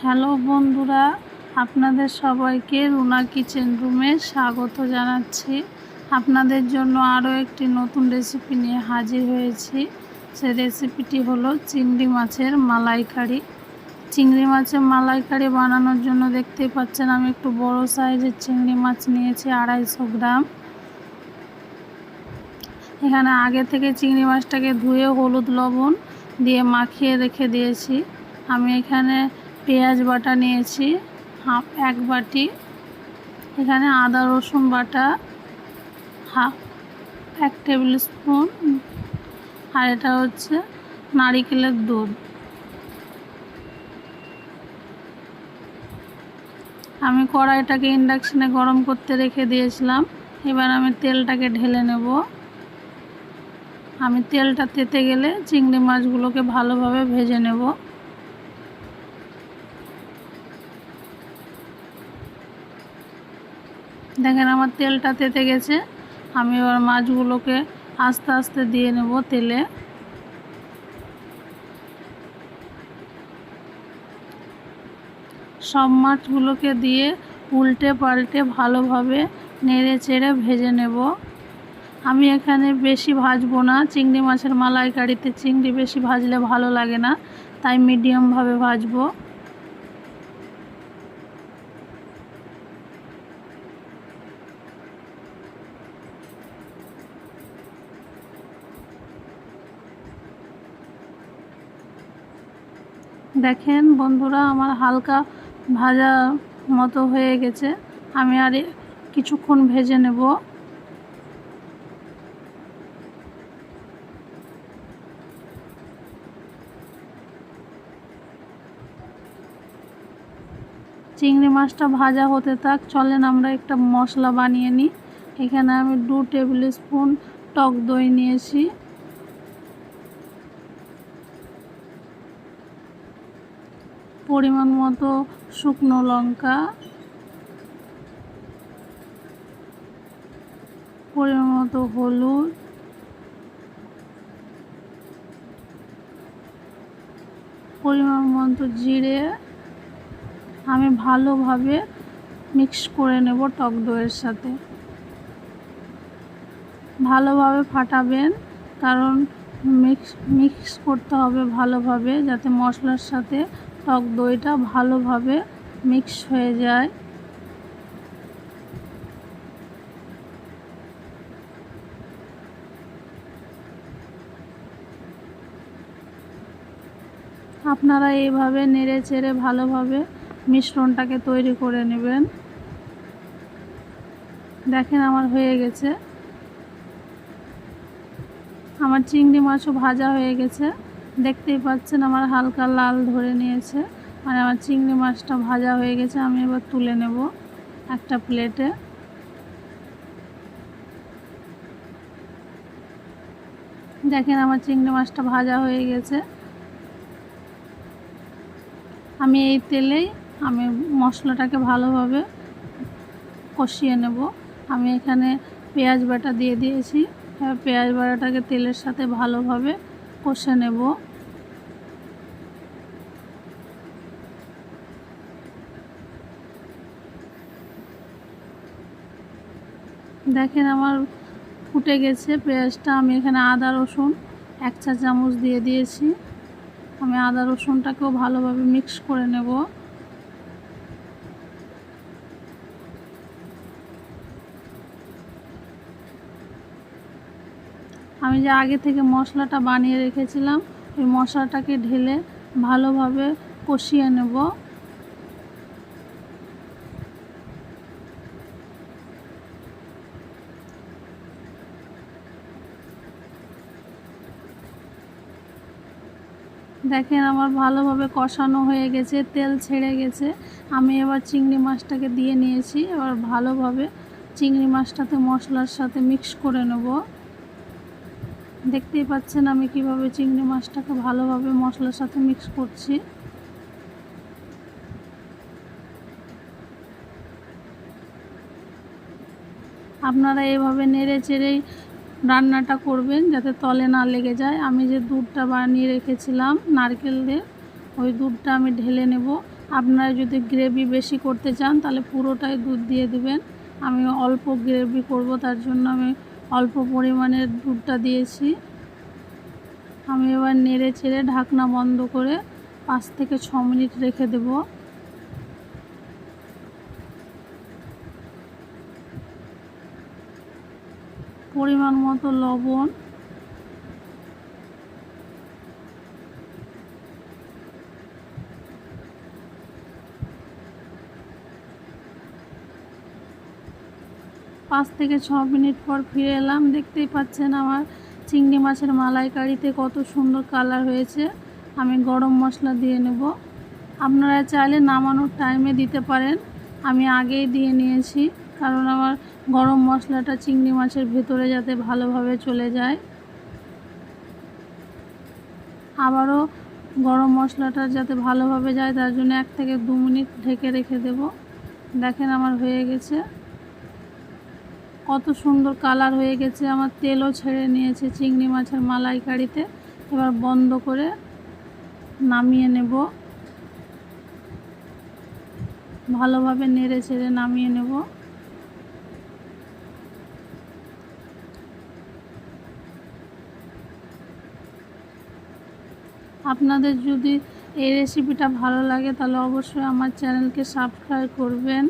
Hello বন্ধুরা, আপনাদের সবাইকে রুনা কিচেন রুমে স্বাগত জানাচ্ছি। আপনাদের জন্য আরও একটি নতুন রেসিপি নিয়ে হাজির হয়েছি। সে রেসিপিটি হলো চিংড়ি মাছের মালাইকারি। চিংড়ি মাছের মালাইকারি বানানোর জন্য দেখতেই পাচ্ছেন আমি একটু বড় সাইজের চিংড়ি মাছ নিয়েছি 250 গ্রাম। এখানে আগে থেকে চিংড়ি মাছটাকে ধুয়ে হলুদ লবণ দিয়ে মাখিয়ে রেখে দিয়েছি। আমি এখানে পেঁয়াজ বাটা নিয়েছি 1 বাটি। এখানে আদা রসুন বাটা 1 টেবিল স্পুন। আর এটা হচ্ছে নারিকেলের দুধ। আমি কড়াইটাকে ইন্ডাকশনে গরম করতে রেখে দিয়েছিলাম। এবার আমি তেলটাকে ঢেলে নেব। আমি তেলটা তেতে গেলে চিংড়ি মাছগুলোকে ভালোভাবে ভেজে নেব। দেখেন আমার তেলটা তেতে গেছে। আমি এবার মাছগুলোকে আস্তে আস্তে দিয়ে নেব তেলে। সব মাছগুলোকে দিয়ে উল্টে পাল্টে ভালোভাবে নেড়ে চেড়ে ভেজে নেব। আমি এখানে বেশি ভাজবো না। চিংড়ি মাছের মালাইকারিতে চিংড়ি বেশি ভাজলে ভালো লাগে না, তাই মিডিয়ামভাবে ভাজবো। দেখেন বন্ধুরা, আমার হালকা ভাজা মতো হয়ে গেছে। আমি আর কিছুক্ষণ ভেজে নেব। চিংড়ি মাছটা ভাজা হতে থাক, চলেন আমরা একটা মশলা বানিয়ে নিই। এখানে আমি 2 টেবিল স্পুন টক দই নিয়েছি। পরিমাণ মতো শুকনো লঙ্কা, পরিমাণ মতো হলুদ, পরিমাণ মতো জিরে। আমি ভালোভাবে মিক্স করে নেব টক দইয়ের সাথে। ভালোভাবে ফাটাবেন, কারণ মিক্স করতে হবে ভালোভাবে, যাতে মশলার সাথে টক দইটা ভালোভাবে মিক্স হয়ে যায়। আপনারা এইভাবে নেড়ে চেড়ে ভালোভাবে মিশ্রণটাকে তৈরি করে নেবেন। দেখেন আমার হয়ে গেছে। আমার চিংড়ি মাছও ভাজা হয়ে গেছে। দেখতেই পাচ্ছেন আমার হালকা লাল ধরে নিয়েছে, মানে আমার চিংড়ি মাছটা ভাজা হয়ে গেছে। আমি এবার তুলে নেব একটা প্লেটে। দেখেন আমার চিংড়ি মাছটা ভাজা হয়ে গেছে। আমি এই তেলেই আমি মশলাটাকে ভালোভাবে কষিয়ে নেব। আমি এখানে পেঁয়াজ বাটা দিয়ে দিয়েছি। পেঁয়াজ বাটাটাকে তেলের সাথে ভালোভাবে কষে নেব। দেখেন আমার ফুটে গেছে পেঁয়াজটা। আমি এখানে আদা রসুন 1 চা চামচ দিয়ে দিয়েছি। আমি আদা রসুনটাকেও ভালোভাবে মিক্স করে নেব। আমি যে আগে থেকে মশলাটা বানিয়ে রেখেছিলাম, ওই মশলাটাকে ঢেলে ভালোভাবে কষিয়ে নেব। দেখেন আমার ভালোভাবে কষানো হয়ে গেছে, তেল ছেড়ে গেছে। আমি এবার চিংড়ি মাছটাকে দিয়ে নিয়েছি। এবার ভালোভাবে চিংড়ি মাছটাতে মশলার সাথে মিক্স করে নেব। দেখতেই পাচ্ছেন আমি কিভাবে চিংড়ি মাছটাকে ভালোভাবে মশলার সাথে মিক্স করছি। আপনারা এভাবে নেড়ে চেড়েই রান্নাটা করবেন, যাতে তলে না লেগে যায়। আমি যে দুধটা বানিয়ে রেখেছিলাম নারকেল দিয়ে, ওই দুধটা আমি ঢেলে নেব। আপনারা যদি গ্রেভি বেশি করতে চান তাহলে পুরোটাই দুধ দিয়ে দিবেন। আমি অল্প গ্রেভি করব, তার জন্য আমি অল্প পরিমাণের দুধটা দিয়েছি। আমি এবার নেড়ে চেড়ে ঢাকনা বন্ধ করে 5 থেকে 6 মিনিট রেখে দেব। পরিমাণ মতো লবণ, পাঁচ থেকে 6 মিনিট পর ফিরে এলাম। দেখতেই পাচ্ছেন আমার চিংড়ি মাছের মালাইকারিতে কত সুন্দর কালার হয়েছে। আমি গরম মশলা দিয়ে নেব। আপনারা চাইলে নামানোর টাইমে দিতে পারেন, আমি আগেই দিয়ে নিয়েছি, কারণ আমার গরম মশলাটা চিংড়ি মাছের ভেতরে যাতে ভালোভাবে চলে যায়। আবারও গরম মশলাটা যাতে ভালোভাবে যায় তার জন্য 1 থেকে 2 মিনিট ঢেকে রেখে দেব। দেখেন আমার হয়ে গেছে, কত সুন্দর কালার হয়ে গেছে, আমার তেলও ছেড়ে নিয়েছে চিংড়ি মাছের মালাইকারিতে। এবার বন্ধ করে নামিয়ে নেব, ভালোভাবে নেড়ে ছেড়ে নামিয়ে নেব। আপনাদের যদি এই রেসিপিটা ভালো লাগে তাহলে অবশ্যই আমার চ্যানেলকে সাবস্ক্রাইব করবেন।